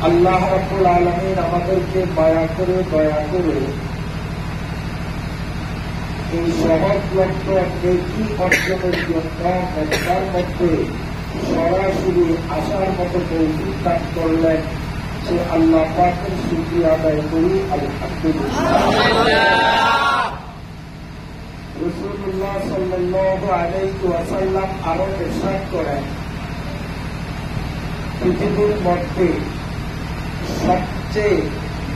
আল্লাহ রাব্বুল আলামিন আমাদেরকে দয়া করে এই সহজলভ্য নেকি অর্জনের জন্য মক্কার মধ্যে সরাসরি আসার মতো তৌফিক দান করলেন। সে আল্লাহ পাকের শুকরিয়া আদায় করি, আলহামদুলিল্লাহ। রাসূলুল্লাহ সাল্লাল্লাহু আলাইহি ওয়াসাল্লাম আরো ইরশাদ করেন, পৃথিবীর মধ্যে সবচেয়ে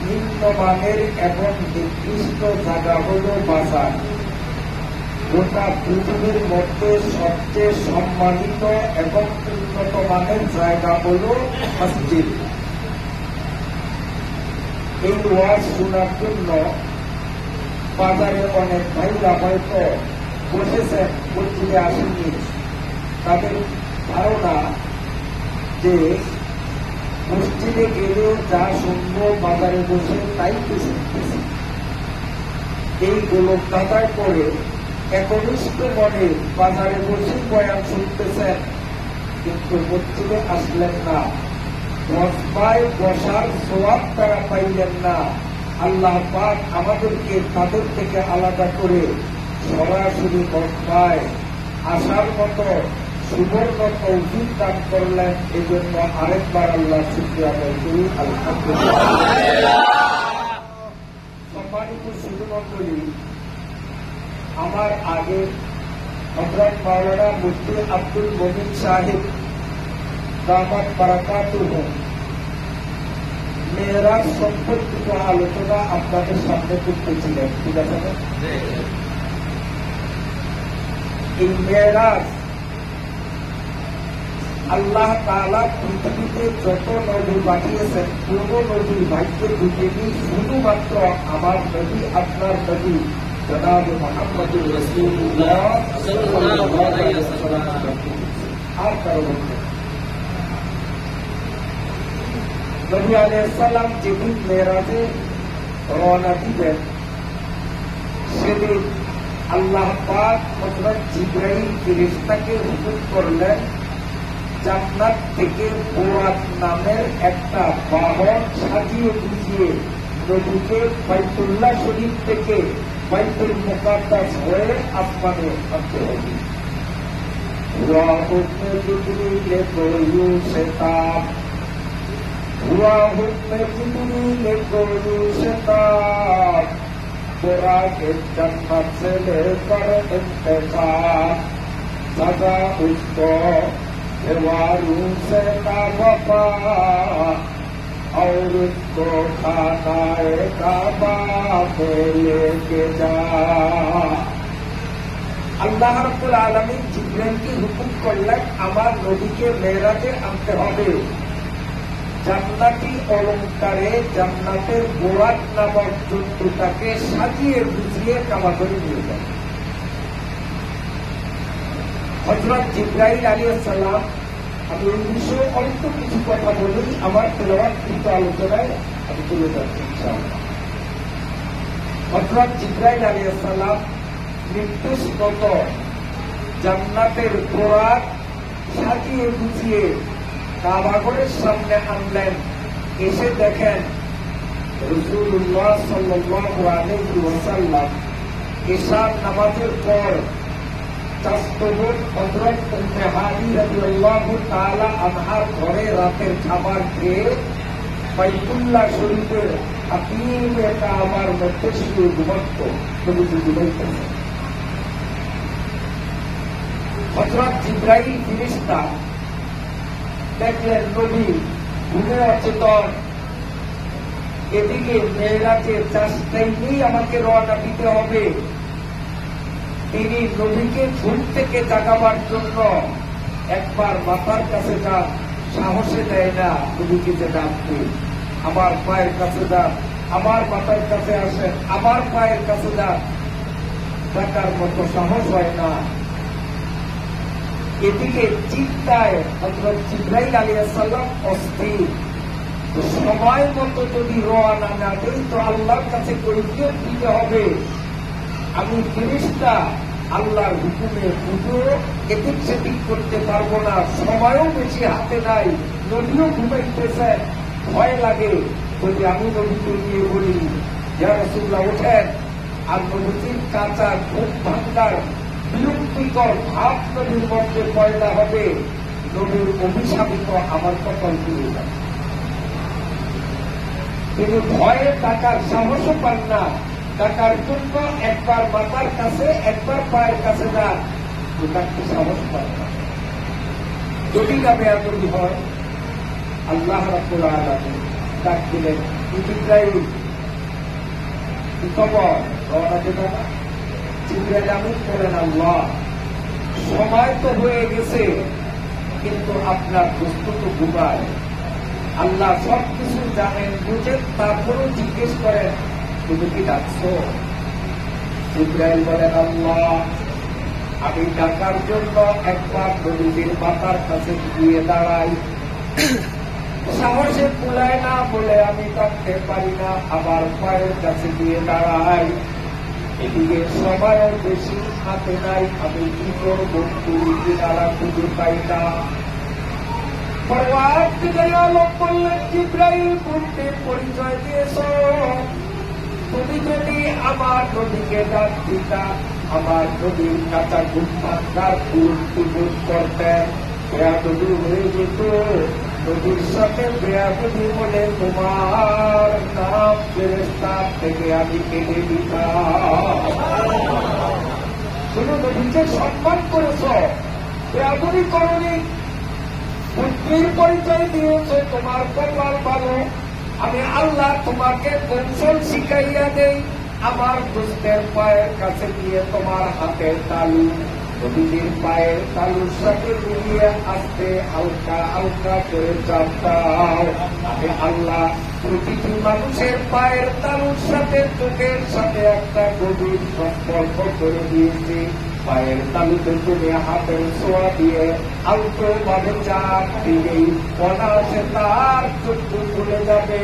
নিম্নমানের এবং নির্দিষ্ট জায়গা হল বাজার। গোটা পৃথিবীর মধ্যে সবচেয়ে সম্মানিত এবং উন্নত মানের জায়গা হল মসজিদ। এই ওয়াজ শোনার জন্য বাজারে অনেক ভাইরা হয়তো বসেছেন, মসজিদে আসেননি। তাদের ধারণা যে মসজিদে গেলে যা শুনবো বাজারে বসে তাই তো শুনতেছি। এইগুলো কাদায় করে একনিষ্ঠ মনে বাজারে বসে বয়ান শুনতেছেন, কিন্তু মসজিদে আসলেন না, মসবায় বসার সওয়াব তারা পাইলেন না। আল্লাহ পাক আমাদেরকে তাদের থেকে আলাদা করে সরাসরি মসবায় আসার মতো সুবর্ণ তৌফিক দান করলেন। এই জন্য আরেকবার আল্লাহ শুকরিয়া আদায় করি, আলহামদুলিল্লাহ। সম্মানিত সুধীমণ্ডলী, আমার আগে হযরত মাওলানা মুফতি আব্দুল মমিন সাহেব দামাত বারাকাতুহু মেরাজ সম্পর্কিত আলোচনা আপনাদের সামনে করতেছিলেন, ঠিক আছে না? এই মেরাজ আল্লাহ তাআলা পৃথিবীতে যত নবী পাঠিয়েছেন কোন নবীর ভাগ্যে ঢুকেনি, শুধুমাত্র আমার নবী, আপনার নবী জনাব মুহাম্মদুর রাসূলুল্লাহ সাল্লাল্লাহু আলাইহি ওয়াসাল্লাম। আর কারণ নবী আলাইহিস সালাম যেদিন মেরাজে রওনা দিবেন, সেদিন আল্লাহ পাক হযরত জিবরাইল ফেরেশতাকে হুকুম করলেন, জান্নাত থেকে বুরাক নামের একটা বাহন সাজিয়ে গুছিয়ে নবীকে বাইতুল্লাহ শরীফ থেকে বাইতুল মুকাদ্দাস হয়ে আসমানে আনতে হবে। হুয়া হুকমে জিবরিলে কোয়ু শতাব, হুয়া হুকমে জিবরিলে কোয়ু শতাব, বুরাকে জান্নাত से लेकर इंतजार, सजा उसको दीवारों से ना वफा, और उसको खानाए काबा पे लेके जा। আল্লাহ রাব্বুল আলামিন জিবরাইলকে হুকুম করলেন, আমার নবীকে মেরাজে আনতে হবে। জান্নাতি অলঙ্কারে জান্নাতের বুরাক নামক জন্তুটাকে সাজিয়ে গুছিয়ে কাবা করে নিয়ে যায়। হযরত জিবরাইল আলাইহিস সালাম, আমি এই বিষয়ে অল্প কিছু কথা বলি, আমার তেলাওয়াতকৃত আলোচনায় আমি তুলে ধরছি ইনশাআল্লাহ। হযরত জিবরাইল আলাইহিস সালাম নির্দেশগত জান্নাতের বুরাক সাজিয়ে গুছিয়ে কাবাগরের সামনে আনলেন। এসে দেখেন রাসূলুল্লাহ সাল্লাল্লাহু আলাইহি ওয়াসাল্লাম ইশার নামাজের পর চাস্তবুর হযরত উম্মে হানি রাদিয়াল্লাহু তাআলা আনহার ঘরে রাতের খাবার খেয়ে বাইতুল্লাহ শরীফের হাতিমে কাবার মধ্যে শুয়ে ঘুমাতো। হযরত জিবরাইল ফেরেশতা দেখলেন নবী ঘুমে অচেতন, এদিকে মেরাজের চাষটাইলেই আমাকে রওনা দিতে হবে। তিনি নবীকে ঘুম থেকে জাগাবার জন্য একবার মাথার কাছে যান, সাহসে দেয় না নবীকে যে ডাকতে। আমার পায়ের কাছে যান, আমার মাথার কাছে আসেন, আমার পায়ের কাছে যান, ডাকার মতো সাহস হয় না। এদিকে চিন্তায় হযরত জিবরাইল আলাইহিস সালাম অস্থির। সময় মতো যদি রওনা না দেই তো আল্লাহর কাছে কৈফিয়ত দিতে হবে। আমি ফেরেশতা, আল্লাহর হুকুমে পুজো এদিক সেদিক করতে পারবো না, সময়ও বেশি হাতে নাই, নদীও ঘুমাইতেছেন, ভয় লাগে যদি আমি নবীকে নিয়ে বলি ইয়া রাসূলুল্লাহ ওঠেন, আর নবীর কাঁচা ঘুম ভাঙ্গার বিরক্তিকর ভাব নবীর মধ্যে পয়দা হবে, নবীর অভিশাপিত আমার কপাল তুলে যাবে। তিনি ভয়ে টাকার সাহসও পান না। টাকার জন্য একবার মাথার কাছে একবার পায়ের কাছে যান, ডাকতে সাহস পান না। যদি না বেয়াদবি হয়, আল্লাহ রাব্বুল আলামিন ডাক দিলেন, জিবরাইল কি খবর, রওনা দেবে না? জিবরাইল আমিন বলেন, আল্লাহ সময় তো হয়ে গেছে, কিন্তু আপনার বস্তু তো ঘুমায়। আল্লাহ সব কিছু জানেন বুঝেন, তারপরেও জিজ্ঞেস করেন তুমি কি ডাকছো? জিবরাইল বলেন, আল্লাহ আমি ডাকার জন্য একবার নবীর মাথার কাছে গিয়ে দাঁড়াই, সাহসে কুলায় না বলে আমি ডাকতে পারি না, আবার পায়ের কাছে গিয়ে দাঁড়াই। এদিকে সময়ও বেশি হাতে নাই, আমি কি করবো, কিনারা খুঁজে পাই না। জিবরাইল বলতে পরিচয় দিয়েছ, তুমি যদি আমার নদীকে ডাক দিতা, আমার নদীর কাঁচা ঘুম ভাঙ্গার বিরক্তি বোধ করতেন, বেয়াদবি হয়ে যেত। নদীর সাথে বেয়াদবি বলে তোমার নাম ফেরেশতার থেকে আমি কেটে দিতাম। তুমি নদীকে সম্মান করেছ, বেয়াদবি করনি, বুদ্ধির পরিচয় দিয়েছ, তোমার কপাল ভালো। আমি আল্লাহ তোমাকে কৌশল শিখাইয়া দেই, আমার দুষ্টের পায়ের কাছে গিয়ে তোমার হাতের তালু নবীর পায়ের তালুর সাথে মিলিয়ে আসতে হালকা হালকা করে চাপ দাও। আমি আল্লাহ প্রতিটি মানুষের পায়ের তালুর সাথে চোখের সাথে একটা গভীর সম্পর্ক করে দিয়েছি। পায়ের তালুতে তুমি হাতের ছোঁয়া দিয়ে আলতো ভাবে চাপ দিলেই অনায়াসে তার চোখ খুলে যাবে,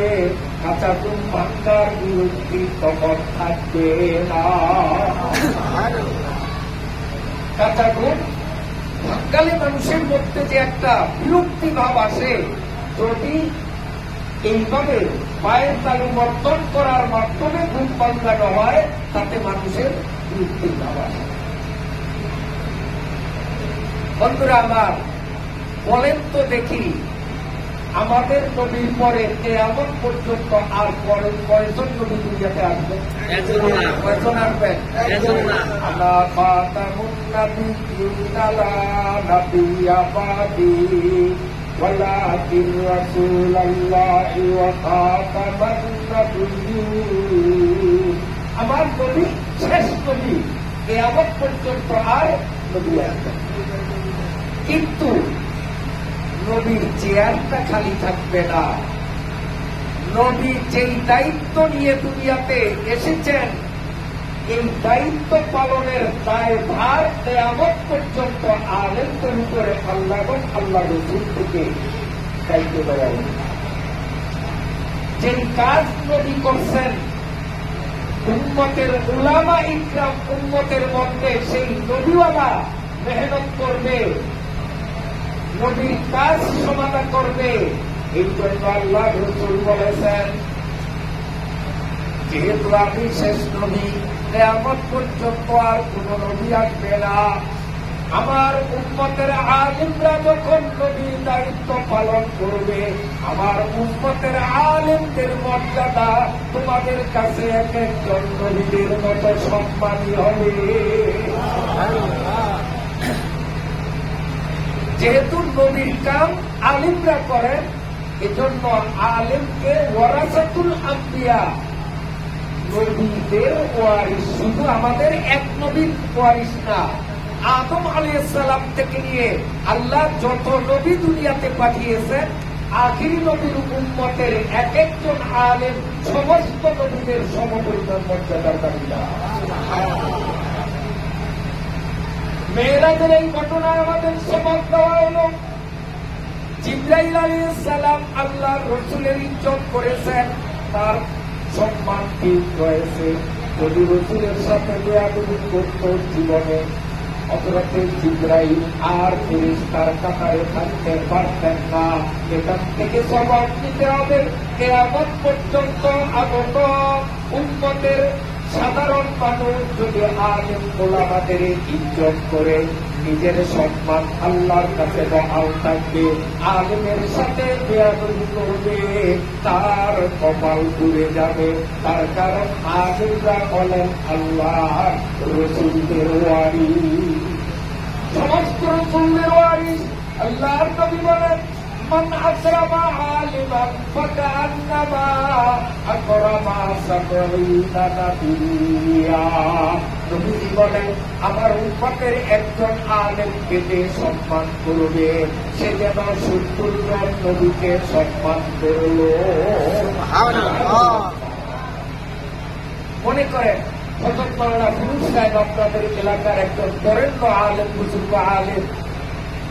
কাঁচা ঘুম ভাঙ্গার বিরক্তি তখন থাকবে না। কাঁচা ঘুম ভাঙ্গালে মানুষের মধ্যে যে একটা বিরক্তি ভাব আসে, যদি এইভাবে পায়ের তালু বর্তন করার মাধ্যমে ঘুম ভাঙ্গানো হয়, তাতে মানুষের বিরক্তি ভাব আসে। বন্ধুরা আমার, বলেন তো দেখি, আমাদের নবীর পরে কিয়ামত পর্যন্ত আর পরে কয়জন নবী দুনিয়াতে আসবেন? কয়জন আসবেন? আনা খাতামুন নাবিয়্যিনা লা নাবিয়্যা বাদি ওয়ালাকিন রাসূলুল্লাহি ওয়া খাতামান নাবিয়্যিন। আমার নবী শেষ নবী, কিয়ামত পর্যন্ত আর নবী আসবেন। কিন্তু নবীর চেয়ারটা খালি থাকবে না। নবী যেই দায়িত্ব নিয়ে দুনিয়াতে এসেছেন, এই দায়িত্ব পালনের দায়ভার কিয়ামত পর্যন্ত আলেমদের উপরে আল্লাহ রাসূল থেকে দায়িত্ব দেওয়া হবে। যেই কাজ নবী করছেন, উম্মতের উলামা ইকরাম উম্মতের মধ্যে সেই নবীওয়ালা মেহনত করবে, নবীর কাজ সমাধান করবে। এই জন্য আল্লাহ রাসূল বলেছেন, যেহেতু আমি শেষ নবী, কিয়ামত পর্যন্ত আর কোন নবী আসবে না। আমার উম্মতের আলিমরা যখন নবীর দায়িত্ব পালন করবে, আমার উম্মতের আলিমদের মর্যাদা তোমাদের কাছে এক একজন নবীদের মতো সম্মানী হবে। যেহেতু নবীর কাম আলিমরা করেন, এজন্য আলিমকে ওয়ারাসাতুল আম্বিয়া, নবীদের ওয়ারিস। শুধু আমাদের এক নবীর ওয়ারিস না, আদম আলাইহিস সালাম থেকে নিয়ে আল্লাহ যত নবী দুনিয়াতে পাঠিয়েছেন, আখিরি নবীর উম্মতের এক একজন আলিম সমস্ত নবীদের সমপরিমাণ মর্যাদার দাবিদার। মেরাজের এই ঘটনায় আমাদের সবক দেওয়া হল, জিবরাইল আলাইহিস সালাম আল্লাহর রাসূলের ইজ্জত করেছেন, তার সম্মান ঠিক রয়েছে। যদি রাসূলের সাথে বেয়াদবি করত, জীবনে হযরতে জিবরাইল আর ফেরেশতার কাতারে থাকতে পারতেন না। এখান থেকে সবক নিতে হবে, কিয়ামত পর্যন্ত আগত উম্মতের সাধারণ মানুষ যদি আলেম ওলামাদের ইজ্জত করে, নিজের সম্মান আল্লাহর কাছে বহাল থাকবে, আলেমের সাথে বেয়াদবি করবে, তার কপাল পুড়ে যাবে। তার কারণ আলেমরা বলেন আল্লাহ রসুলদের ওয়ারিস, সমস্ত রসুলদের ওয়ারিস। আল্লাহর নবী বলেন মান আকরামা আলিমান ফাকান্নামা আকরামা সাবঈনা নাবিয়্যা। নবীজি বলেন আমার উম্মতের একজন আলেমকে যে সম্মান করবে, সে যেন ৭০ জন নবীকে সম্মান করল। মনে করেন হযরত মাওলানা ফিরোজ সাহেব আপনাদের এলাকার একজন বরেণ্য আলেম, বুজুর্গ আলেম,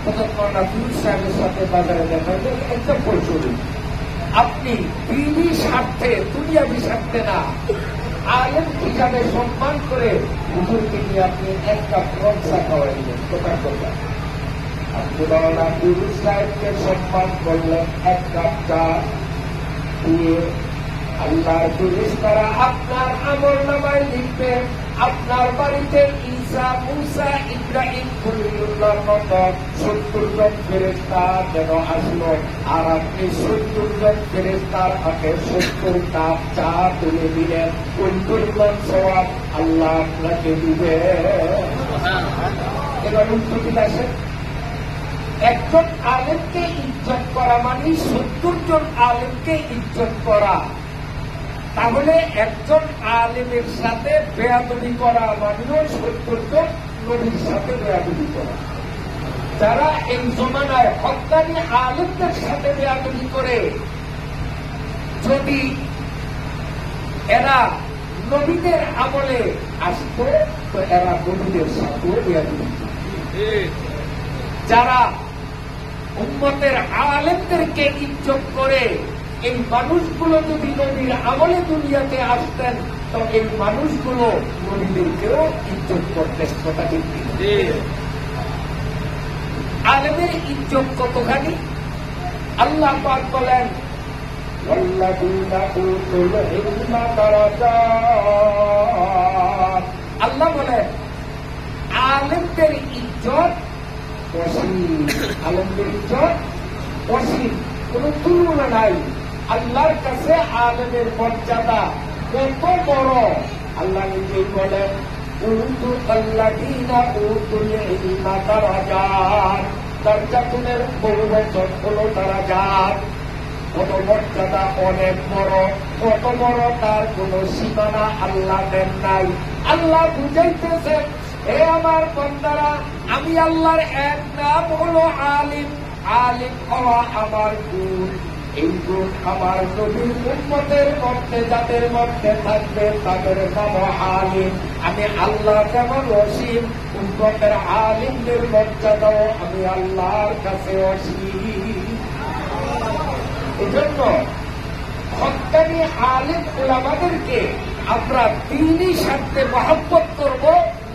হযরত মাওলানা ফিরোজ সাহেবের সাথে বাজারে দেখা যায়, একদম প্রচলিত। আপনি দিনই স্বার্থে, দুনিয়াবি স্বার্থে না, আলেম হিসাবে সম্মান করে হুজুরকে নিয়ে আপনি এক কাপ রং চা খাওয়াইলেন, কোথার কথা। আপনি মাওলানা ফিরোজ সাহেবকে সম্মান করলেন এক কাপ চা দিয়ে, আল্লাহর ফেরেশতারা আপনার আমলনামায় লিখবে আপনার বাড়িতে ঈসা, মূসা, ইব্রাহিম, খলিলুল্লাহর মতো ৭০ জন ফেরেশতা যেন আসলো, আর আপনি ৭০ জন ফেরেশতার হাতে ৭০ কাপ চা তুলে দিলেন, ওই পরিমাণ সওয়াব আল্লাহ আপনাকে দিবে। এবার উত্তরটি আসে, একজন আলেমকে ইজ্জত করা মানে ৭০ জন আলেমকে ইজ্জত করা। তাহলে একজন আলেমের সাথে বেয়াদবি করা মানেও ৭০ জন নবীর সাথে বেয়াদবি করা। যারা এই জমানায় হক্কানি আলেমদের সাথে বেয়াদবি করে, যদি এরা নবীদের আমলে আসত তো এরা নবীদের সাথেও বেয়াদবি করত। যারা উম্মতের আলেমদেরকে ইজ্জত করে, এই মানুষগুলো যদি নবীর আমলে দুনিয়াতে আসতেন তো এই মানুষগুলো নবীদেরকেও ইজ্জত করতেন। কথা ঠিক। আলেমের ইজ্জত কতখানি আল্লাহ পাক বলেন আল্লাহ বলেন আলেমদের ইজ্জত অসীম, আলেমদের ইজ্জত অসীম, কোন তুলনা নাই। আল্লাহর কাছে আলেমের মর্যাদা কত বড় আল্লাহ নিজেই বলেন উতুল আল্লাযীনা উতুল ইলমা দারাজাত, দারজাতুনের বহুবচন হলো দারাজাত। কত মর্যাদা অনেক বড়, কত বড় তার কোন সীমানা আল্লাহ দেন নাই। আল্লাহ বুঝাইতেছেন, হে আমার বান্দারা, আমি আল্লাহর এক নাম হলো আলিম। আলিম হওয়া আমার গুণ, এই গুণ আমার নবীর উম্মতের মধ্যে যাদের মধ্যে থাকবে তাদের নাম আলিম। আমি আল্লাহ যেমন অসীম, উম্মতের আলিমদের মর্যাদাও আমি আল্লাহর কাছে অসীম। এজন্য হক্কানি আলিম ওলামাদেরকে আমরা দ্বীনি স্বার্থে মহব্বত করব,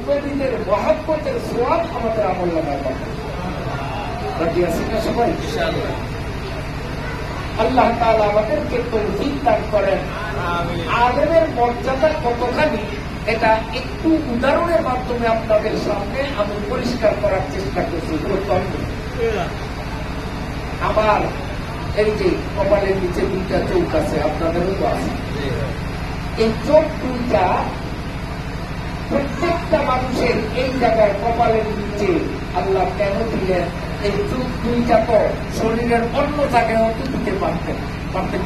নবীদের মহব্বতের সওয়াব আমাদের আমলনামায় পাবো। রাজি আছেন না সবাই? আল্লাহ তাআলা আমাদেরকে তৌফিক দান করেন। আলেমের মর্যাদা কতখানি এটা একটু উদাহরণের মাধ্যমে আপনাদের সামনে আমি পরিষ্কার করার চেষ্টা করছি। আমার এই যে কপালের নিচে দুইটা চোখ আছে, আপনাদেরও তো আছে। এই চোখ দুইটা প্রত্যেকটা মানুষের এই জায়গায় কপালের নিচে আল্লাহ কেন দিলেন? এই চোখ দুইটা তো শরীরের অন্য জায়গায় অত দিতে পারতেন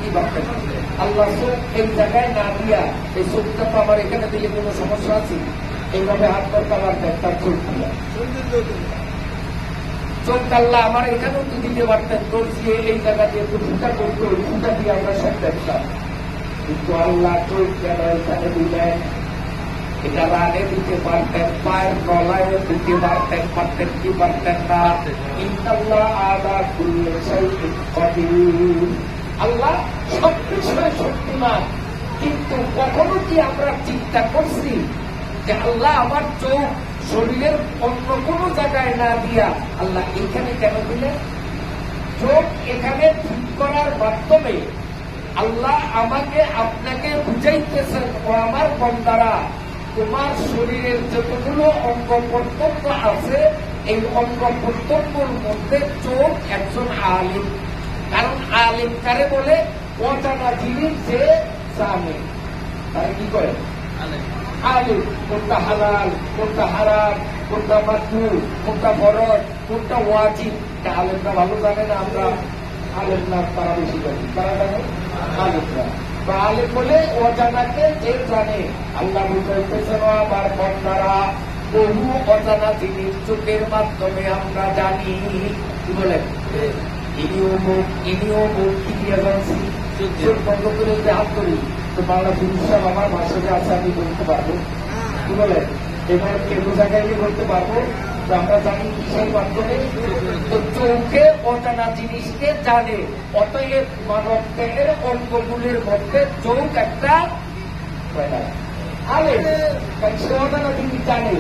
কি পারতেন? আল্লাহ চোখ এই জায়গায় না দিয়া এই চোখটা তো আমার এখানে দিলে কোনো সমস্যা আছে? এইভাবে হাত করতে পারতেন তার চোখ দিয়া। চোখ আল্লাহ আমার এখানেও তো দিতে পারতেন, তোর দিয়ে এই জায়গা দিয়ে একটু ফুটা করতো, ওই ফুটা দিয়ে আমরা সব দেখতাম। কিন্তু আল্লাহ চোখ কেন এখানে দিলেন? এটা রানে দিতে পারতেন, পায়ের গলায় দিতে পারতেন কি পারতেন না? ইন্নাল্লাহ আলা কুল্লি শাইইন কাদির। আল্লাহ সব বিষয়ে শক্তিমান। কিন্তু কখনো কি আমরা চিন্তা করছি যে আল্লাহ আমার চোখ শরীরের অন্য কোনো জায়গায় না দিয়া আল্লাহ এখানে কেন দিলেন? চোখ এখানে ঠিক করার মাধ্যমে আল্লাহ আমাকে আপনাকে বুঝাইতেছেন, ও আমার বান্দারা, তোমার শরীরের যতগুলো অঙ্গ প্রত্যঙ্গ আছে এই অঙ্গ প্রত্যঙ্গের মধ্যে চোখ একজন আলিম। কারণ আলিম কারে বলে? অজানা জিনিস যে জানে তারা কি করে? আলিম। কোনটা হালাল, কোনটা হারাম, কোনটা মাকরুহ, কোনটা ফরজ, কোনটা ওয়াজিব, এটা আলেমরা ভালো জানে না, আমরা আলেম না তারা বেশি জানি। তারা জানে আলেমরা। বা আলেম বলে অজানাকে যে জানে। আল্লাহ বুঝাইতেছেন, আমার বান্দারা, বহু অজানা জিনিস চোখের মাধ্যমে আমরা জানি। কি বলেন? ইনিও মুখ, ইনিও মুখ, কি দিয়ে জানছি? চোখ বন্ধ করে যে হাত করি তো বাংলা পুরুষরা আমার ভাষাতে আছে, আমি বলতে পারবো। কি বলেন? এবার কেউ জায়গায় গিয়ে বলতে পারবো। তো আমরা জানি কিসের মাধ্যমে? তো চোখে অজানা জিনিসকে জানে। অতএব মানব দেহের অঙ্গগুলির মধ্যে চোখ একটা আলেম, সে অজানা জিনিস জানে।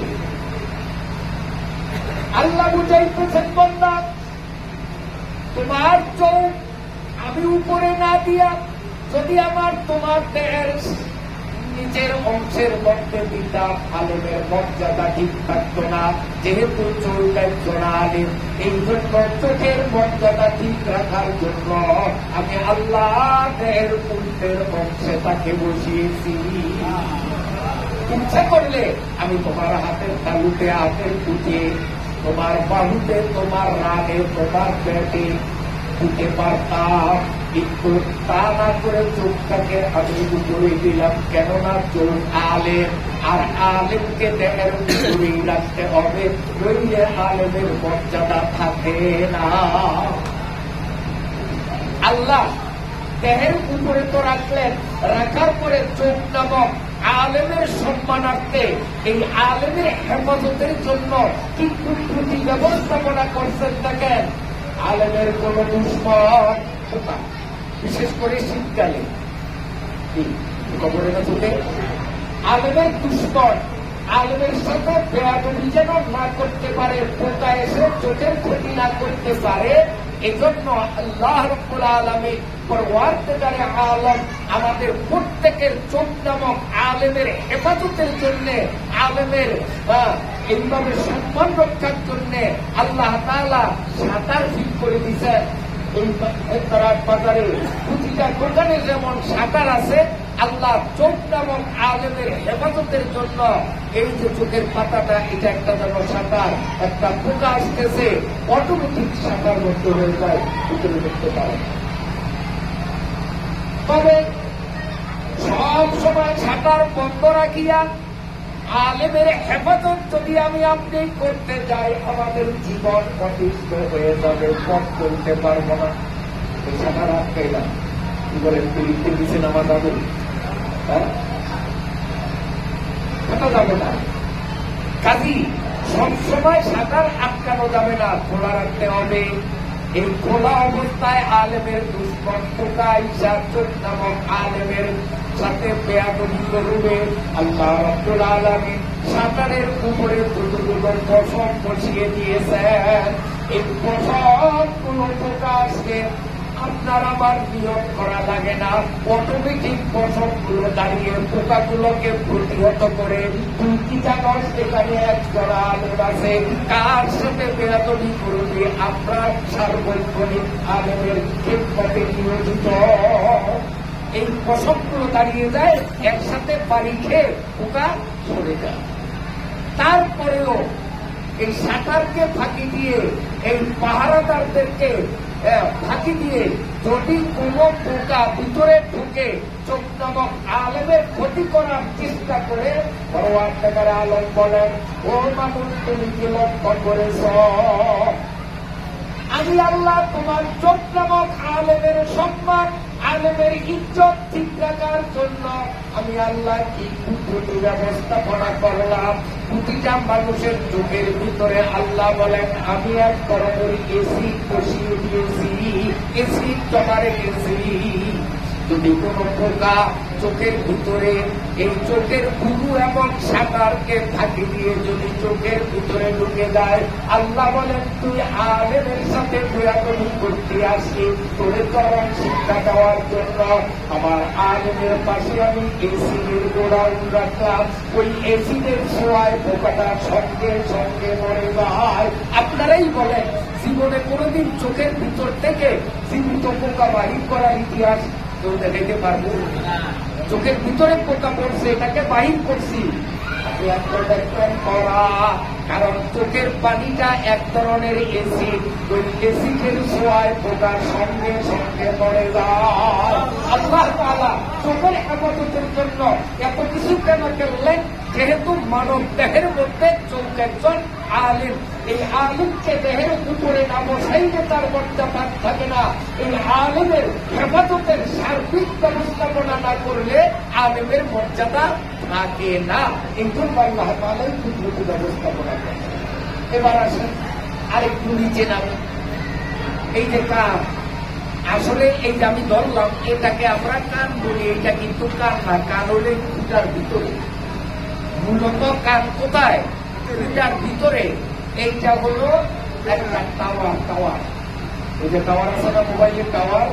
আল্লাহ বুঝাইতেছেন, বান্দা, তোমার চোখ আমি উপরে না দিয়া যদি আমার তোমার দেহের নিজের অংশের মধ্যে দিতাম, আলেমের মর্যাদা ঠিক থাকতো না। যেহেতু চোখ একজন আলেম, এই জন্য চোখের মর্যাদা ঠিক রাখার জন্য আমি আল্লাহ দেহের উল্টের অংশে তাকে বসিয়েছি। ইচ্ছা করলে আমি তোমার হাতের তালুতে, হাতের পুঁতে, তোমার বাহুতে, তোমার রানে, তোমার পেটে দিতে পারতাম, কিন্তু তা না করে চোখটাকে আমি উপরে দিলাম। কেননা চোখ আলেম, আর আলেমকে দেহের উপরেই রাখতে হবে, নইলে আলেমের মর্যাদা থাকে না। আল্লাহ দেহের উপরে তো রাখলেন, রাখার পরে চোখ নামক আলেমের সম্মানার্থে, এই আলেমের হেফাজতের জন্য কি প্রতি ব্যবস্থাপনা করছেন দেখেন। আলেমের কোন দুশ্মন, বিশেষ করে শীতকালে কবরের চোখে আলেমের দুশ্মন, আলেমের সাথে বেয়াদবি যেন না করতে পারে, পোকা এসে চোখের ক্ষতি না করতে পারে, এজন্য আল্লাহ রাব্বুল আলামিন পরওয়ারদিগারে আলম আমাদের প্রত্যেকের চোখ নামক আলেমের হেফাজতের জন্য, আলেমের এইভাবে সম্মান রক্ষার জন্য আল্লাহ তাআলা সাঁতার ঠিক করে দিয়েছেন। এই বাজারে প্রতিটা দোকানে যেমন সাঁতার আছে, আল্লাহ চোখ নামক আলেমের হেফাজতের জন্য এই যে চোখের পাতাটা, এটা একটা যেন সাঁতার, একটা পোকা আসতেছে অটোমেটিক সাঁতার মধ্যে হয়ে যায়, ভিতরে দেখতে পারে। তবে সব সময় সাঁতার বন্ধ রাখিয়া আলেমের হেফাজত যদি আমি আপনি করতে যাই, আমাদের জীবন অতিষ্ঠ হয়ে যাবে, পথ চলতে পারবো না। এই সাঁতার আটকাইলাম, কি বলেন? লিখতে দিচ্ছেন আমার দাদু, হাঁটা যাবে না। কাজী সবসময় সাঁতার আটকানো যাবে না, খোলা রাখতে হবে। এই খোলা অবস্থায় আলেমের দুশ্মন পোকা ঈশা চোখ নামক আলেমের সাথে বেয়াদবি করবে। আল্লাহ রাব্বুল আলামিন সাঁতারের উপরে দুটো পশম বসিয়ে দিয়েছেন। এই পশমগুলো পোকা আসলে আপনার আমার নিয়োগ করা লাগে না, অটোমেটিক পশমগুলো দাঁড়িয়ে পোকাগুলোকে প্রতিহত করে। তুই কি জানোস এখানে একজন আলেম আছে, কার সাথে বেয়াদবি করবে? আপনার সার্বক্ষণিক আলেমের খেদমতে নিয়োজিত। এই পশমগুলো দাঁড়িয়ে যায়, একসাথে বাড়ি খেয়ে পোকা সরে যায়। তারপরেও এই সাঁতারকে ফাঁকি দিয়ে, এই পাহারাদারদেরকে ফাঁকি দিয়ে যদি কোন পোকা ভিতরে ঢুকে চোখ নামক আলেমের ক্ষতি করার চেষ্টা করে, পরওয়ারদিগার আলম বলেন, ও মানুষ, তুমি কি লক্ষ্য করেছ? আমি আল্লাহ তোমার চোখ নামক আলেমের সম্মান, আলেমের ইজ্জত ঠিক রাখার জন্য আমি আল্লাহ কি পদ্ধতি ব্যবস্থাপনা করলাম। প্রতিটা মানুষের চোখের ভিতরে আল্লাহ বলেন, আমি এক ধরনের এসি বসিয়ে দিয়েছি, এসি জমা রেখেছি। যদি কোনো পোকা চোখের ভিতরে, এই চোখের গুরু এবং সাঁতারকে ফাঁকি দিয়ে যদি চোখের ভিতরে ঢুকে যায়, আল্লাহ বলেন তুই আলেমের সাথে ঘোরাঘুরি করতে আসি তোরে তরং শিক্ষা দেওয়ার জন্য। আমার আলেমের পাশে আমি এসিডের গোড়াউন রাখলাম, ওই এসিডের ছোঁয়ায় পোকাটা সঙ্গে সঙ্গে মরে যায়। আপনারাই বলেন জীবনে কোনোদিন চোখের ভিতর থেকে জীবিত পোকা বাহির করার ইতিহাস কেউ দেখাইতে পারবো? চোখের ভিতরে পোকা পড়ছে, এটাকে বাহির করছি। কারণ চোখের পানিটা এক ধরনের এসিড, ওই এসিডের ছোঁয়ায় পোকার সঙ্গে সঙ্গে মরে যায়। আল্লাহ তাআলা চোখের হেফাজতের জন্য এত কিছু কেন করলেন? যেহেতু মানব দেহের মধ্যে চোখ একজন আলিম, এই আলিমকে দেহের উপরে না বসাইলে তার মর্যাদা থাকে না। এই আলিমের হেফাজতের সার্বিক ব্যবস্থাপনা না করলে আলিমের মর্যাদা থাকে না। এই জন্য আল্লাহ তাআলা কুদরতি ব্যবস্থাপনা করেন। এবার আসেন আরেকটু নিচে নামে। এই যে কান, আসলে এই যে আমি ধরলাম এটাকে আমরা কান বলি, এটা কিন্তু কান না, কান হলে ফুটার ভিতরে। মূলত কান কোথায়? ফুটার ভিতরে। এইটা হলো একটা টাওয়ার। টাওয়ার, এই যে টাওয়ার আছে না, মোবাইলের টাওয়ার,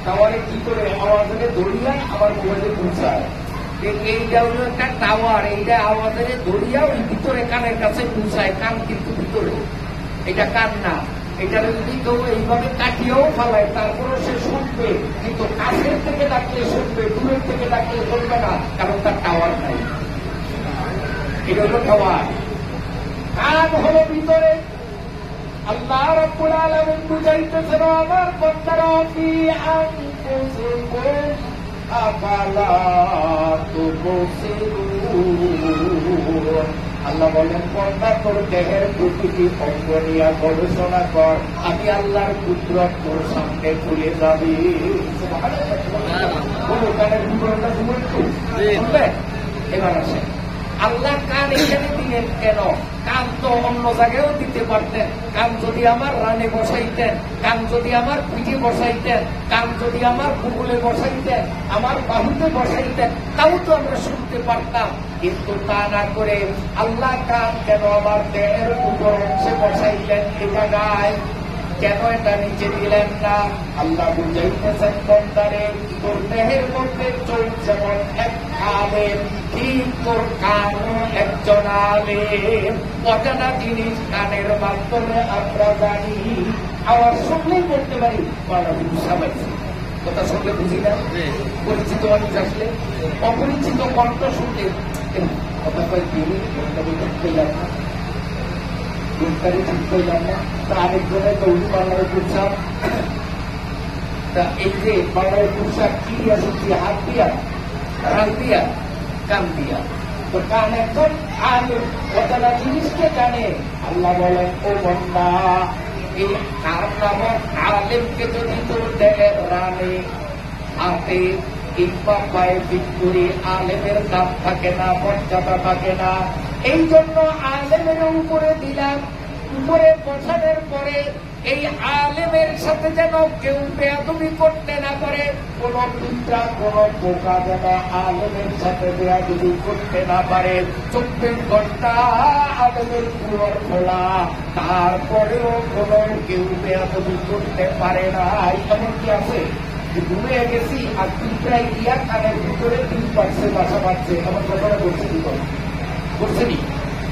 টাওয়ারে কি করে আওয়াজে দড়িয়া আমার মোবাইলে পৌঁছায়। এইটা হলো একটা টাওয়ার, এইটা আওয়াজে দড়িয়া ওই ভিতরে কানের কাছে পৌঁছায়। কান কিন্তু ভিতরে, এটা কান না। এটা যদি কেউ এইভাবে কাটিয়েও ফেলায় তারপরেও সে শুনবে, কিন্তু কাছের থেকে ডাকলে শুনবে, দূরের থেকে ডাকলে শুনবে না, কারণ তার টাওয়ার নাই। এটা হলো টাওয়ার। কান হলো ভিতরে। আল্লাহ রাব্বুল আলামিন বুঝাইতেছেন আমার বান্দারা, ফি আনফুসিকুম আফালা তুবসিরুন। আল্লাহ বলেন বান্দা তোর দেহের প্রতিটি অঙ্গ নিয়ে গবেষণা কর, আমি আল্লাহর কুদরত তোর সামনে খুলে যাবি। কানের বিবরণটা শুনবে? এবার আসে আল্লাহ কান এখানে দিলেন কেন? কান তো অন্য জায়গায়ও দিতে পারতেন। কান যদি আমার রানে বসাইতেন, কান যদি আমার পিঠে বসাইতেন, কান যদি আমার বুকুলে বসাইতেন, আমার বাহুতে বসাইতেন, তাও তো আমরা শুনতে পারতাম। কিন্তু তা না করে আল্লাহ কান কেন আমার দেহের উপর অংশে বসাইলেন? এটা গায় কেন এটা নিচে দিলেন না? আল্লাহ বুঝাইতেছেন বান্দারে, তোর দেহের মধ্যে চোখ যেমন এক আলেম, ঠিক তোর কানও একজন আলেম। অজানা জিনিস কানের মাধ্যমে আমরা জানি। আওয়াজ শুনলেই বলতে পারি বাংলা বুঝা পাইছি, কথা শুনলে বুঝি না। পরিচিত মানুষ আসলে অপরিচিত কণ্ঠ শুনলে কথা কয় তিনি ঠিক পেলাম না, ঠিক পেলাম না। তা আরেকজনের দৌড়ি বাংলার পোশাক, তা এই যে বাংলার পোশাক কি আছে, কি হাত দিয়া, হাত দিয়া, কান দিয়া। তো কান একজন আলেম, অজানা জিনিসকে জানে। আল্লাহ বলেন ও বান্দা, এই কান নামক আলেমকে যদি তোর দেহের রানে, হাতে কিংবা পায়ে বিক্রি, আলেমের দাম থাকে না, মর্যাদা থাকে না। এই জন্য আলেমের উপরে দিলাম। উপরে বসানোর পরে এই আলেমের সাথে যেন কেউ বেয়াদবি করতে না পারে, কোন পিঁপড়া কোন পোকা যেন আলেমের সাথে বেয়াদবি করতে না পারে। 24 ঘন্টা আলেমের পুরো খোলা, তারপরেও কোন কেউ বেয়াদবি করতে পারে না। এমনকি আছে ঘুরে গেছি আর পিঁপড়াই দিয়া কানের ভিতরে 3% বাসা বাঁধছে, এমন ঘটনা ঘটছে কি করছেনি?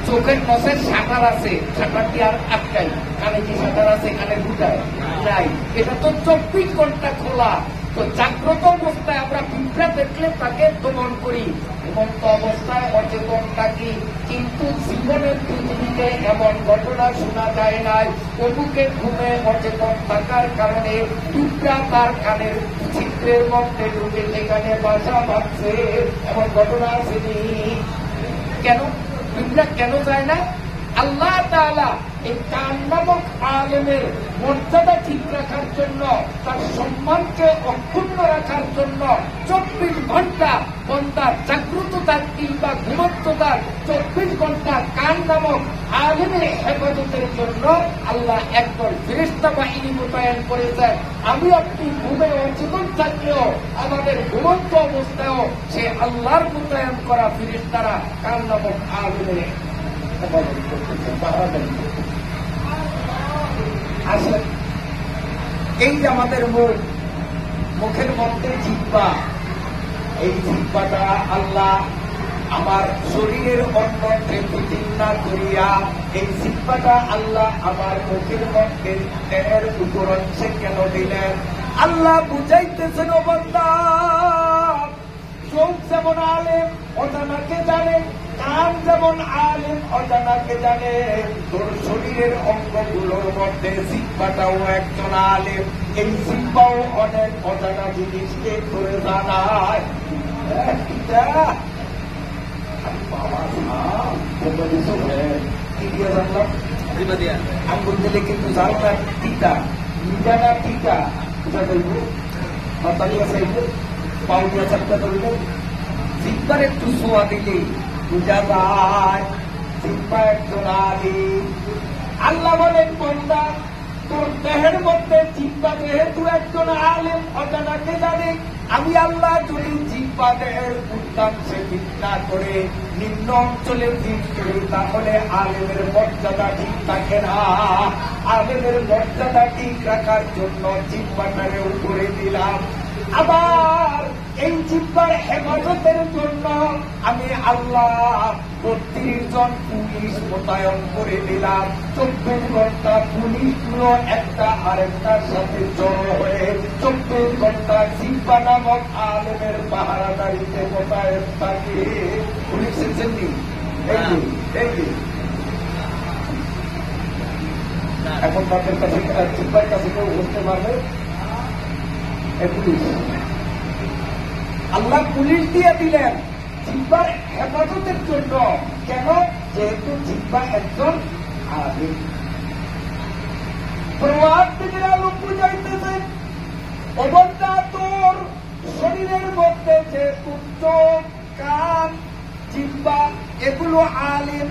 চোখের নসের শাটার আছে, শাটারটি আর আটকাই, কানে কি শাটার আছে? কানের ফুটায় নাই। এটা তো 24 ঘন্টা খোলা। তো জাগ্রত অবস্থায় আমরা পিঁপড়া দেখলে তাকে দমন করি, ঘুমন্ত অবস্থায় অচেতন থাকি। কিন্তু জীবনের পৃথিবীতে এমন ঘটনা শোনা যায় নাই। অমুকে ঘুমে অচেতন থাকার কারণে পিঁপড়া তার কানের ছিদ্রের মধ্যে ঢুকে সেখানে বাসা বাঁধছে, এমন ঘটনা আসেনি। কেন পিঁপড়া কেন যায় না? আল্লাহ তাআলা এই কান নামক আলেমের মর্যাদা ঠিক রাখার জন্য, তার সম্মানকে অক্ষুণ্ণ রাখার জন্য 24 ঘন্টা বান্দার জাগ্রততার কিংবা ঘুমন্ততার 24 ঘন্টা কান নামক আলেমের হেফাজতের জন্য আল্লাহ একদল ফেরেশতা বাহিনী মোতায়েন করেছেন। আমি আপনি ঘুমে অচেতন থাকলেও আমাদের ঘুমন্ত অবস্থায়ও সে আল্লাহর মোতায়েন করা ফেরেশতারা কার নামক আলেমের হেফাজত করতেছেন, পাহারাদারি করতেছেন। আসলে এই যে আমাদের মুখের মধ্যে জিহ্বা, এই জিহ্বাটা আল্লাহ আমার শরীরের অন্য ফিটিং না করিয়া এই জিহ্বাটা আল্লাহ আমার মুখের মধ্যে দেহের উপর অংশে কেন দিলেন? আল্লাহ বুঝাইতেছেন, ও বান্দা, চোখ যেমন আলেম অজানাকে জানে, কান যেমন আলেম অজানাকে জানে, তোর শরীরের অঙ্গগুলোর মধ্যে জিহ্বাটাও একজন আলেম। এই জিহ্বাও অনেক অজানা জিনিসকে করে জানায়। আঙ্গুল দিলে কিন্তু জানলার টিকা নিজানা টিকা বুঝা যাইব, মাতালিয়া চাইব, পাউলিয়া চাপটা ধরলে জিহ্বার একটু ছোঁয়া দিলেই বুঝা যায় জিহ্বা একজন আলিম। আল্লাহ বলেন, বান্দা, তোর দেহের মধ্যে জিহ্বা যেহেতু একজন আলেম অজানাকে জানে, আমি আল্লাহ যদি জিহ্বা দেহের উদ্যাংশে ঠিক না করে নিম্ন অঞ্চলে ঠিক করি, তাহলে আলেমের মর্যাদা ঠিক থাকে না। আলেমের মর্যাদা ঠিক রাখার জন্য জিহ্বাটারে উপরে দিলাম। আবার এই জিহ্বার হেফাজতের জন্য আমি আল্লাহ ৩২ জন পুলিশ মোতায়েন করে দিলাম। ২৪ ঘন্টা পুলিশগুলো একটা আরেকটার সাথে জড়ো হয়ে ২৪ ঘন্টা জিহ্বা নামক আলেমের পাহারাদারিতে মোতায়েন থাকে। পুলিশের জন্য এখন তাদের কাছে জিহ্বার কাছে কেউ বলতে পারবে? পুলিশ, আল্লাহ পুলিশ দিয়ে দিলেন জিহ্বার হেফাজতের জন্য। কেন? যেহেতু জিহ্বা একজন আলেম। প্রভাব থেকে লোক বুঝাইতেছেন, অবস্থা তোর শরীরের মধ্যে যে চোখ, কান, জিহ্বা এগুলো আলেম,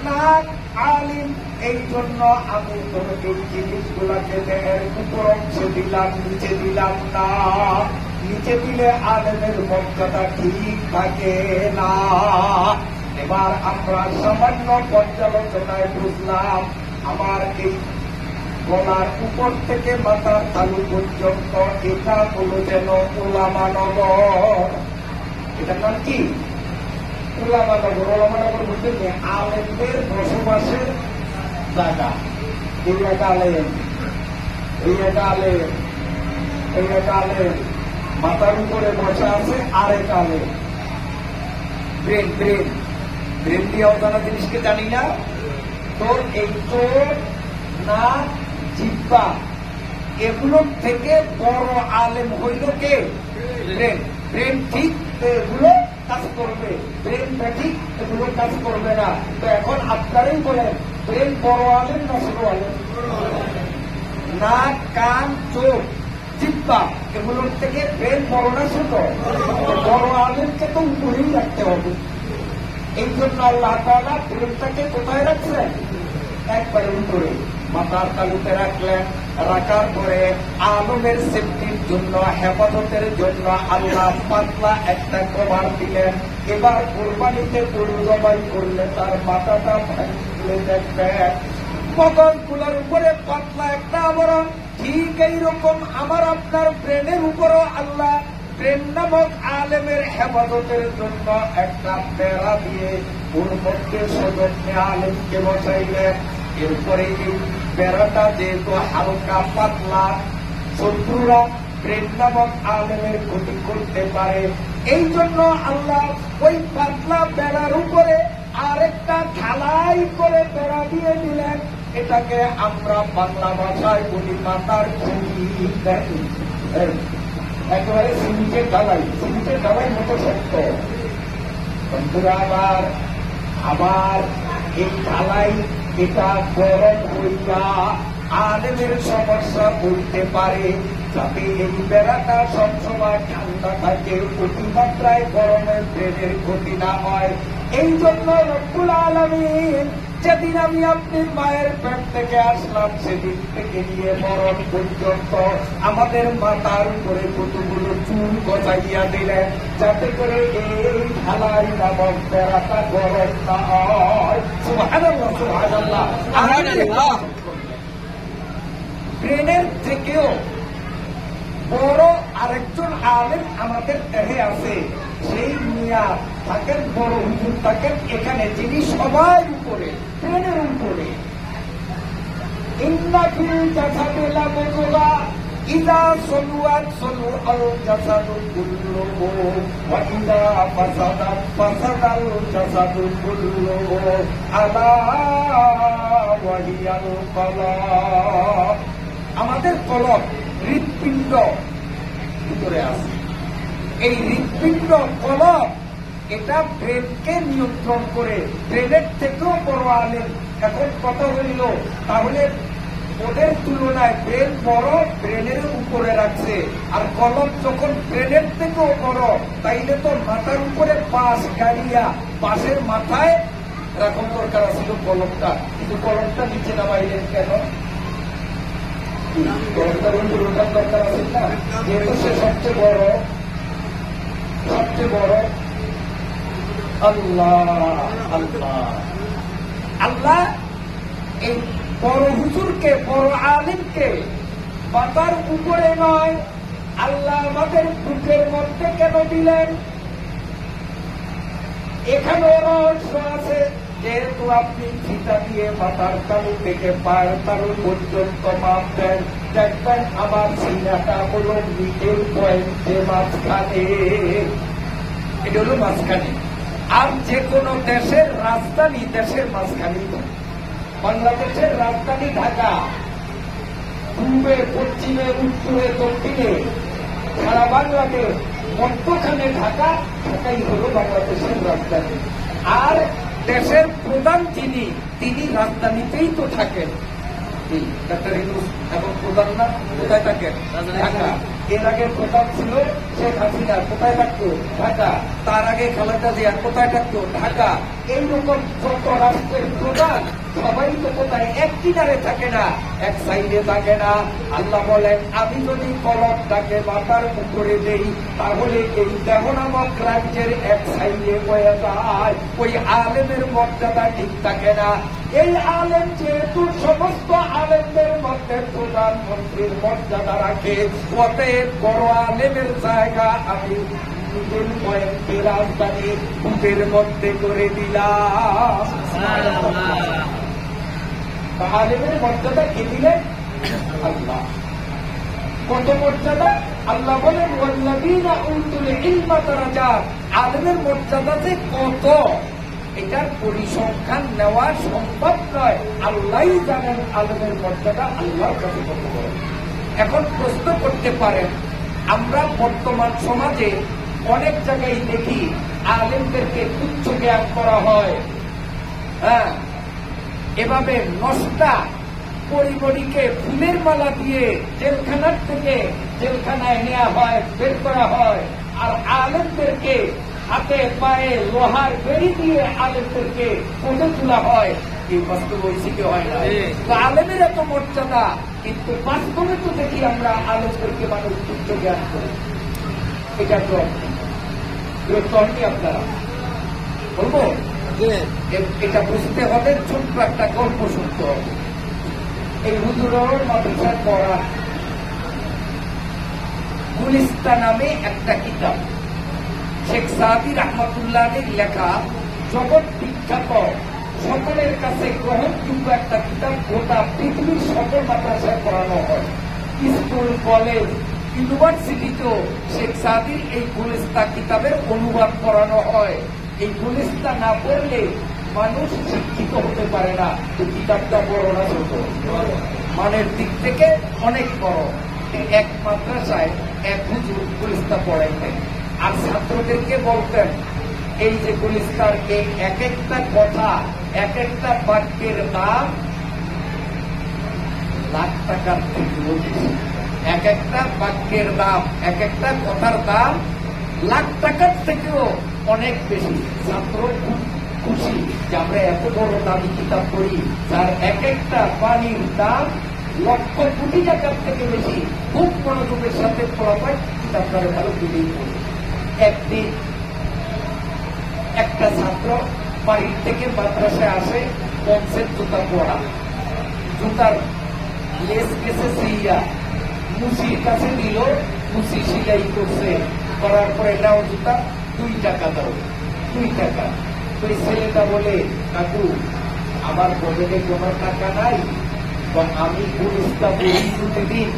নাক আলিম, এই জন্য আমি তোর এই জিনিসগুলাকে দেহের উপর অংশে দিলাম, নিচে দিলাম না। নিচে দিলে আলেমের মর্যাদা ঠিক থাকে না। এবার আমরা সামান্য পর্যালোচনায় বুঝলাম, আমার এই গলার উপর থেকে মাথার তালু পর্যন্ত এটা হলো যেন উলামানগর। এটার নাম কি? উলামানগর। উলামানগর বলতে আলেমদের বসবাসের জায়গা। এই একটা আলেম, এই একটা আলেম, এই একটা আলেম, মাথার উপরে বসা আছে আরেক আলেম। ব্রেন ব্রেন ব্রেন দিয়ে অজানা জিনিসকে জানি না। তোর এই চোখ, নাক, জিহ্বা এগুলোর থেকে বড় আলেম হইল কে? ব্রেন। ব্রেন ঠিক এগুলো কাজ করবে, ব্রেন ঠিক এগুলো কাজ করবে না। তো এখন আপনারাই বলেন, ব্রেন বড় আলেম না ছোট আলেম? নাক, কান, চোখ, জিহ্বা এগুলোর থেকে ব্রেন বড় না ছোট? বড় আলেমকে তো উপরেই রাখতে হবে। এই জন্য আল্লাহ তাআলা ব্রেনটাকে কোথায় রাখছেন? একবারে উপরে মাথার তালুতে রাখলেন। রাখার পরে আলমের সেফটির জন্য, হেফাজতের জন্য আল্লাহ পাতলা একটা কভার দিলেন। এবার কোরবানিতে গরু জবাই করলে তার মাথাটা ভাঙলে দেখবেন মগজগুলোর উপরে পাতলা একটা আবরণ। ঠিক এইরকম আমার আপনার ব্রেনের উপরও আল্লাহ ব্রেন নামক আলেমের হেফাজতের জন্য একটা বেড়া দিয়ে ওর মধ্যে সযত্নে আলেমকে বসাইলেন। এরপরে এই বেড়াটা যেহেতু হালকা পাতলা, শত্রুরা ব্রেন নামক আলেমের ক্ষতি করতে পারে, এই জন্য আল্লাহ ওই পাতলা বেড়ার উপরে আরেকটা ঢালাই করে বেড়া দিয়ে দিলেন। এটাকে আমরা বাংলা ভাষায় বলি মাথার খুঁটি। একেবারে সিমেন্টের ঢালাই, সিমেন্টের ঢালাই মতো শক্ত। বন্ধুরা আবার এই ঢালাই এটা গরম হইয়া আলেমের সমস্যা বলতে পারে। যাতে এই বেড়াটা সবসময় ঠান্ডা থাকে, অতিমাত্রায় গরমের ব্রেনের ক্ষতি না হয়। এই জন্য রব্বুল আলামিন যেদিন আমি আপনি মায়ের পেট থেকে আসলাম সেদিন থেকে নিয়ে মরণ পর্যন্ত আমাদের মাথার উপরে কতগুলো চুল গজাইয়া দিলেন, যাতে করে এই ঢালাই নামক বেড়াটা গরম না হয়। সুবহানাল্লাহ, সুবহানাল্লাহ। ব্রেনের থেকেও বড় আরেকজন আলেম আমাদের দেহে আছে, সেই মিয়া থাকেন, বড় হুজুর থাকেন এখানে, যিনি সবার উপরে, ব্রেনের উপরে। ইন্না ফিল জাসাদি লামুদগা ইযা সালুয়াত সালুআল জাসাদু কুল্লুহু ওয়া ইযা ফাসাদাত ফাসাদাল জাসাদু কুল্লুহু আলা ওয়া হিয়াল কলব। আমাদের কলব, হৃৎপিণ্ড ভিতরে আছে। এই হৃৎপিণ্ড কলব, এটা ব্রেনকে নিয়ন্ত্রণ করে। ব্রেনের থেকেও বড় আলেম। এখন কথা হইল, তাহলে ওদের তুলনায় ব্রেন বড়, ব্রেনের উপরে রাখছে, আর কলব যখন ব্রেনের থেকেও বড়, তাইলে তো মাথার উপরে পাশ গাড়িয়া পাশের মাথায় রাখার দরকার ছিল কলমটা, কিন্তু কলমটা নিচে নামাইলেন কেন? কলমটার উপরে ওঠার দরকার আছে না, যেহেতু সে সবচেয়ে বড়, সবচেয়ে বড়। আল্লাহ আল্লাহ আল্লাহ এই বড় হুজুরকে, বড় আলিমকে মাথার উপরে নয়, আল্লাহ আমাদের বুকের মধ্যে কেন দিলেন? এখানে রহস্য আছে। যেহেতু আপনি ফিতা দিয়ে মাথার তালু থেকে পায়ের তালু পর্যন্ত মাপবেন, দেখবেন আমার সিনাটা হলো মিডল পয়েন্টে মাঝখানে, এটা হলো মাঝখানে। আর যে কোনো দেশের রাজধানী দেশের মাঝখানে। বাংলাদেশের রাজধানী ঢাকা, পূর্বে পশ্চিমে উত্তরে দক্ষিণে সারা বাংলাদেশ, মধ্যখানে ঢাকা, ঢাকাই হলো বাংলাদেশের রাজধানী। আর দেশের প্রধান তিনি রাজধানীতেই তো থাকেন। ডাক্তার ইউনূস এখন প্রধান না, কোথায় থাকেন? ঢাকা। এর আগে প্রধান ছিল শেখ হাসিনা, কোথায় থাকতো? ঢাকা। তার আগে খালেদা জিয়া কোথায় থাকতো? ঢাকা। এইরকম যত রাষ্ট্রের প্রধান সবাই তো কোথায়? এক কিনারে থাকে না, এক সাইডে থাকে না। আল্লাহ বলেন, আমি যদি কলমটাকে মাথার উপরে দেই, তাহলে এই দেহ নামক রাজ্যের এক সাইডে হয়ে যায়। ওই আলেমের মর্যাদা ঠিক থাকে না। এই আলেম যেহেতু সমস্ত আলেমদের মধ্যে প্রধানমন্ত্রীর মর্যাদা রাখে, অতএব বড় আলেমের জায়গা আমি নিজের কয়েকটি রাজধানী বুকের মধ্যে করে দিলাম। আলেমের মর্যাদা কে দিলেন? আল্লাহ। কত মর্যাদা? আল্লাহ বলেন, ওয়াল্লাযীনা উতুল ইলমা দারাজাত। আলেমের মর্যাদা যে কত, এটার পরিসংখ্যান নেওয়া সম্ভব নয়। আল্লাহই জানেন আলেমের মর্যাদা আল্লাহর কাছে কত বড়। এখন প্রশ্ন করতে পারেন, আমরা বর্তমান সমাজে অনেক জায়গায় দেখি আলেমদেরকে তুচ্ছ জ্ঞান করা হয়। হ্যাঁ, এভাবে নষ্টা পরিমণিকে ফুলের মালা দিয়ে জেলখানার থেকে জেলখানায় নেওয়া হয়, বের করা হয়। আর আলেমদেরকে হাতে পায়ে লোহার বেড়ি দিয়ে আলেমদেরকে কোটে তোলা হয়। এই বাস্তব ঐশিকে হয় না। আলেমের এত মর্যাদা, কিন্তু বাস্তবে তো দেখি আমরা আলেমদেরকে মানুষ তুচ্ছ জ্ঞান করি। এটা তো হয়নি। আপনারা বলবো, এটা বুঝতে হবে। ছোট্ট একটা গল্প শুনতে হবে। এই হুজুরের মাদ্রাসায় পড়া গুলিস্তা নামে একটা কিতাব, শেখ সাদি রহমতুল্লাহের লেখা, জগৎ বিখ্যাত, সকলের কাছে গ্রহণযোগ্য একটা কিতাব। গোটা পৃথিবীর সকল মাদ্রাসায় পড়ানো হয়, স্কুল, কলেজ, ইউনিভার্সিটিতেও শেখ সাদির এই গুলিস্তা কিতাবের অনুবাদ করানো হয়। এই গুলিস্তা না পড়লে মানুষ শিক্ষিত হতে পারে না। এই কিতাবটা বড় না ছোট? মানের দিক থেকে অনেক বড়। এক মাদ্রাসায় এক হুজুর গুলিস্তা পড়াইতেন, আর ছাত্রদেরকে বলতেন, এই যে গুলিস্তার এই এক একটা কথা, এক একটা বাক্যের দাম লাখ টাকার থেকেও বেশি। এক একটা বাক্যের দাম, এক একটা কথার দাম লাখ টাকার থেকেও অনেক বেশি। ছাত্র খুব খুশি যে আমরা এত বড় দামি কিতাব পড়ি, তার এক একটা পানির দাম লক্ষ কোটি টাকার থেকে বেশি। খুব মনোযোগের সাথে পড়া হয়, কিতাবটারে ভালো দিলেই পড়ে। একদিন একটা ছাত্র বাড়ির থেকে মাদ্রাসায় আসে, পঞ্চের জুতা পড়া, জুতার লেস গেছে সিয়া, মুসির কাছে দিল, মুসি সিলাই করছে, করার পরে নাও জুতা 2 টাকা দাও, 2 টাকা। ওই ছেলেটা বলে, কাকু আমার পকেটে কোনো টাকা নাই, আমি গুলিস্তা বলি প্রতিদিন,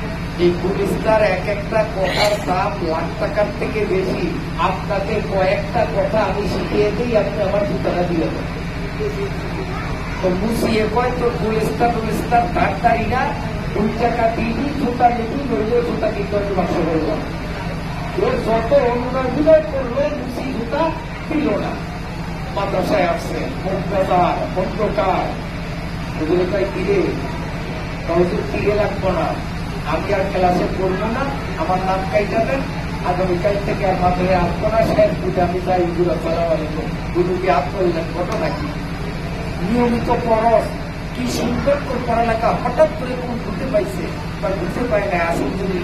এই গুলিস্তার এক একটা কথার দাম লাখ টাকার থেকে বেশি। আপনাকে কয়েকটা কথা আমি শিখিয়ে দিই, আপনি আমার জুতাটা দিয়ে দেন। তো মুসিয়ে কয়, তো গুলিস্তার ডাক্তারি না, 2 টাকা দিবি, জুতা নিবি, নইলে জুতা কিন্তু আমি বাক্স করলাম। ওর যত অনুনয় করলো, মুসি জুতা দিল না। মাদ্রাসায় আসছে, অন্ধকার, ওগুলো তাই তীরে, কাউকে তীরে লাগবো না, আমি আর ক্লাসে পড়বো না, আমার নাম কাইটা দেন, আগামীকাল থেকে আর মাথায় আসবো না, শেষ পুজো আমি যাই, গুলো সালাম আলাইকুম। গুরুকে হাত করলেন, ঘটনা কি? নিয়মিত পরশ, কি সুন্দর করে পড়ালেখা, হঠাৎ করে কোন ঘুরতে পাইছে বা ঘুরতে পায় না, আসল যদি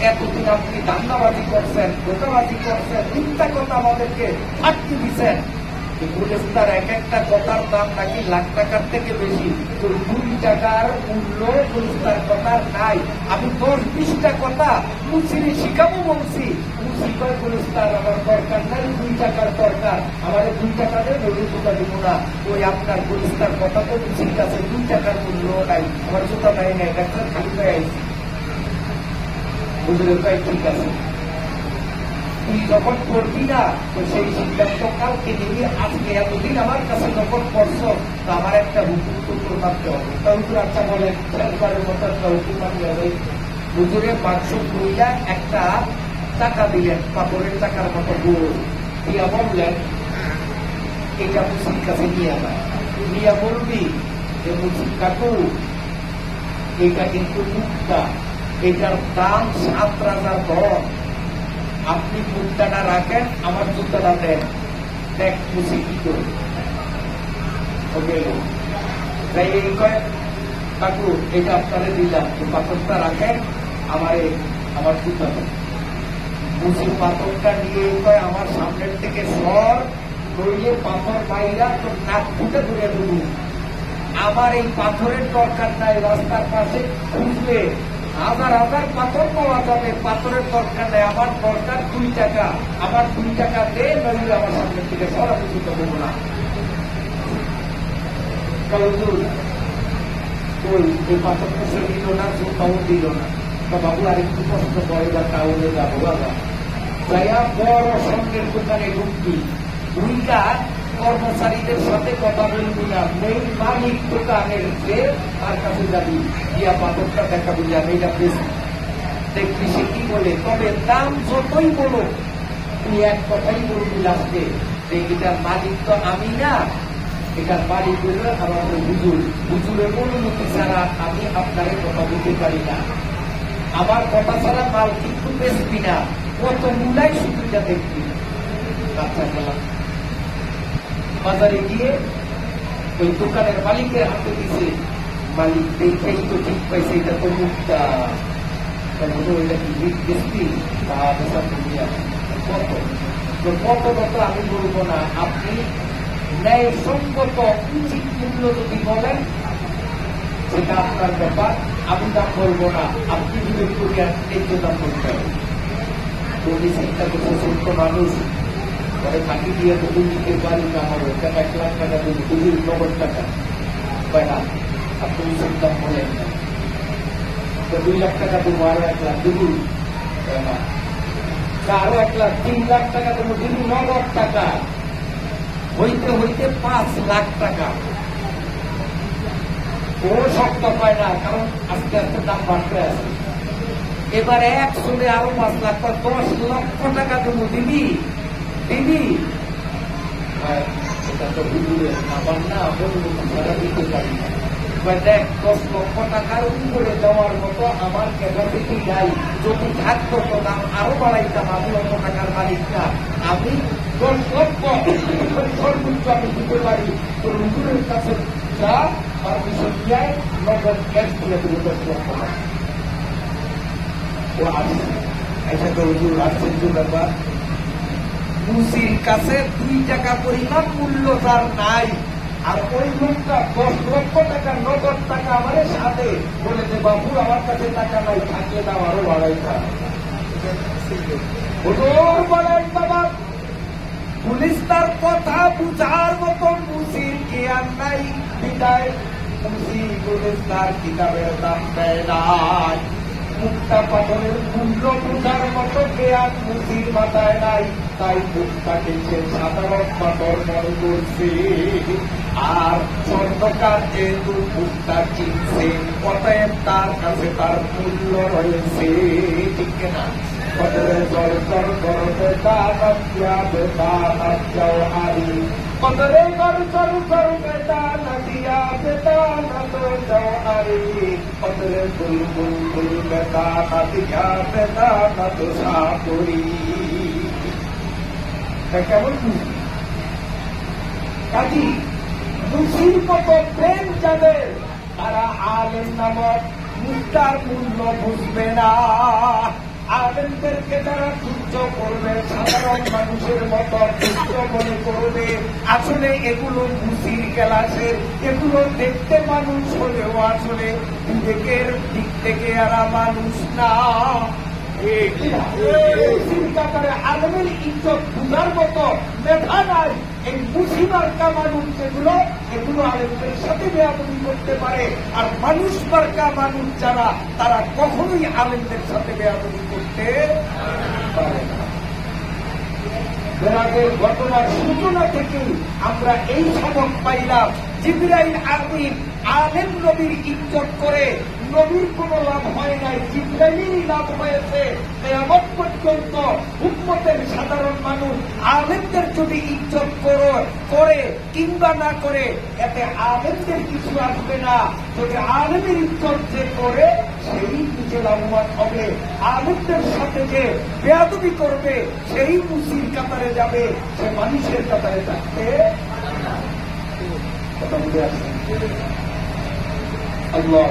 এতদিন আপনি দান্দাবাজি করছেন, ধোকাবাজি করছেন, মিথ্যা কথা আমাদেরকে আটকে দিচ্ছেন। গুলিস্তার এক একটা কথার দাম নাকি লাখ টাকার থেকে বেশি। তো 2 টাকার মূল্য গুলিস্তার কথার নাই। আমি 10-20টা কথা মুসিরে শিখাবো বলছি, মুসি কয় গুলিস্তার আমার দরকার নাই, 2 টাকার দরকার, আমার 2 টাকা দেয়, নইলে জুতা দিব না। ওই আপনার গুলিস্তার কথা তো মুসির কাছে 2 টাকার মূল্য নাই, আমার জুতা নাই নাই, ডাক্তার খালি পাই আইছি। বুঝলে তাই, ঠিক আছে, তুই যখন পড়বি না, তো সেই সিদ্ধান্ত কালকে নিবি। আজকে এতদিন আমার কাছে যখন পড়ছ, তো আমার একটা হুকুম তো মানতে হবে। তা হুকুর আচ্ছা বলেন, সরকারের মতো একটা হুকুম মানতে হবে। হুজুরের মাংস বইটা একটা টাকা দিলেন, পাথরের টাকার মতো গোল দিয়া বললেন, এটা মুসির কাছে নিয়ে আনা। নিয়ে বলবি যে মুসির কাকু, এটা কিন্তু মুক্তা, এটার দাম 7 রাজার দর, আপনি মুক্তাটা রাখেন, আমার জুতাটা দেন, দেখ খুশি কি করে। তাই এই কয়, কাকু এটা আপনারা দিলাম, পাথরটা রাখেন, আমার জুতা দেন। মুসি পাথরটা নিয়ে কয়, আমার সামনের থেকে সর, নইলে পাথর বাইরা তোর নাক ফুটে ধরে দেবো। আমার এই পাথরের দরকার নাই, রাস্তার পাশে খুঁজলে হাজার হাজার পাথর পাওয়া যাবে, পাথরের দরকার নেই, আমার দরকার 2 টাকা, আমার 2 টাকা দে, নইলে আমার সামনের থেকে সরা বুঝিত দেবো না। ওই এই পাথরটা সে দিল না, জুতাও দিল না। তো বাবু আরেকটু কষ্ট করে, বা টাউনে যাবো বাবা, যাইয়া বড় স্বর্ণের দোকানে ঢুকবি, ভূমিকা কর্মচারীদের সাথে কথা বলবি না, মেইন মালিক দোকানের যে তার কাছে যাবি, গিয়া পাথরটা দেখাবি, আমি এটা বেশি দেখবি সে কি বলে। তবে দাম যতই বলো, তুই এক কথাই বলবি লাস্টে, যে এটার মালিক তো আমি না, এটার মালিক হল আমাদের হুজুর, হুজুরের অনুমতি ছাড়া আমি আপনারে কথা বলতে পারি না, আমার কথা ছাড়া মাল কিন্তু বেচবি না, কত মূলাই সুবিধা দেখবি। আচ্ছা গেলাম, বাজারে গিয়ে ওই দোকানের মালিকের হাতে দিছে, মালিক দেখেই তো ঠিক পাইছে, এটা তো মুক্তা, এটা কি বিট বেশি বা বেচার দুনিয়া কত, কত কত আমি বলবো না, আপনি ন্যায়সঙ্গত উচিত মূল্য যদি বলেন সেটা আপনার ব্যাপার, আমি দাম বলবো না, আপনি যদি করিয়ান এই তো দাম বলতে হবে। তুমি চিন্তা করছে ছোট্ট মানুষ, পরে ফাঁকি দিয়ে তুমি নিজের বাড়ি কামাবো, টাকা 1 লাখ টাকা দেবো, খুবই নগদ টাকা পায় না, আপনি চিন্তা বলেন না, 2 লাখ টাকা দেবো, আরো 1 লাখ দেবো, আরো 1 লাখ, 3 লাখ টাকা দেবো, দেবো নগদ টাকা, হইতে হইতে 5 লাখ টাকা। ও শক্ত পায় না, কারণ আস্তে আস্তে দাম বাড়তে আছে। এবারে 100 আরো 5 লাখ, 10 লক্ষ টাকা দেবো, দিবি দিবি, এটা তো হুজুরের আমার না, বলবো সারা দিতে পারি না, দেখ 10 লক্ষ টাকার উপরে দেওয়ার মতো আমার ক্যাপাসিটি নাই, যদি থাকতো তো দাম আরো বাড়াইতাম, আমি অত টাকার মালিক না, আমি 10 লক্ষ সর্বোচ্চ আমি দিতে পারি। তো হুজুরের কাছে যা পারমিশন দেয় নগদ ক্যাশ দিয়ে দিল 10 লক্ষ টাকা। ও আসছে এসে তো হুজুর আসছেন যে ব্যাপার, মুসির কাছে 2 টাকা পরিমাণ মূল্য তার নাই, আর ওই লোকটা 10 লক্ষ টাকা নগদ টাকা আমার সাথে বলে যে বাবু আমার কাছে টাকা নাই, থাকলে দাম আরো বাড়াইতা বাবা। পুলিশ তার কথা বুঝার মতো মুসির জ্ঞান নাই, বিদায় মুসি পুলিশ তার কিতাবের দাম দেয় নাই, মুক্তা পাথরের মূল্য বুঝার মতো জ্ঞান মুসির মাথায় নাই, তাই মুক্তাকে সে সাধারণ পাথর মনে করছে। আর স্বর্ণকার যেহেতু মুক্তা চিনছে, অতএব তার কাছে তার মূল্য রয়েছে, ঠিক না? পদরে জল জল করতে দানিয়া বেদানাও হারি, পদরে জল জল করতে দানিয়া বেদানাও হারি, পদরে বুলবুল বুল বেদানিয়া বেদানাও সাপুরি। কেমন কাজী মুসির মতো প্রেম যাদের, তারা আলেম নামক মুক্তার মূল্য বুঝবে না। আলেমদেরকে যারা তুচ্ছ করবে, সাধারণ মানুষের মতো তুচ্ছ মনে করবে, আসলে এগুলো মুসির ক্লাসের, এগুলো দেখতে মানুষ হলেও আসলে বিবেকের দিক থেকে এরা মানুষ না। আলমের ইজ্জত বুঝার মতো মেধা নাই। এই মুসিমার্কা মানুষ যেগুলো, এগুলো আলেমদের সাথে বেয়াদবি করতে পারে, আর মানুষ মার্কা মানুষ যারা, তারা কখনোই আলেমদের সাথে বেয়াদবি করতে পারে না। বেরাগের ঘটনার সূচনা থেকে আমরা এই সবক পাইলাম, জিবরাইল আমিন আলেম নবীর ইজ্জত করে নবীর কোন লাভ হয় নাই, জিবরাইলেরই লাভ হয়েছে। কিয়ামত পর্যন্ত উম্মতের সাধারণ মানুষ আলেমদের যদি ইজ্জত করে কিংবা না করে, এতে আলেমদের কিছু আসবে না। যদি আলেমের ইজ্জত যে করে, সেই নিজে লাভবান হবে। আলেমদের সাথে যে বেয়াদবি করবে, সেই মুসির কাতারে যাবে, সে মানুষের কাতারে থাকতে কথা বলে আসছে। আল্লাহ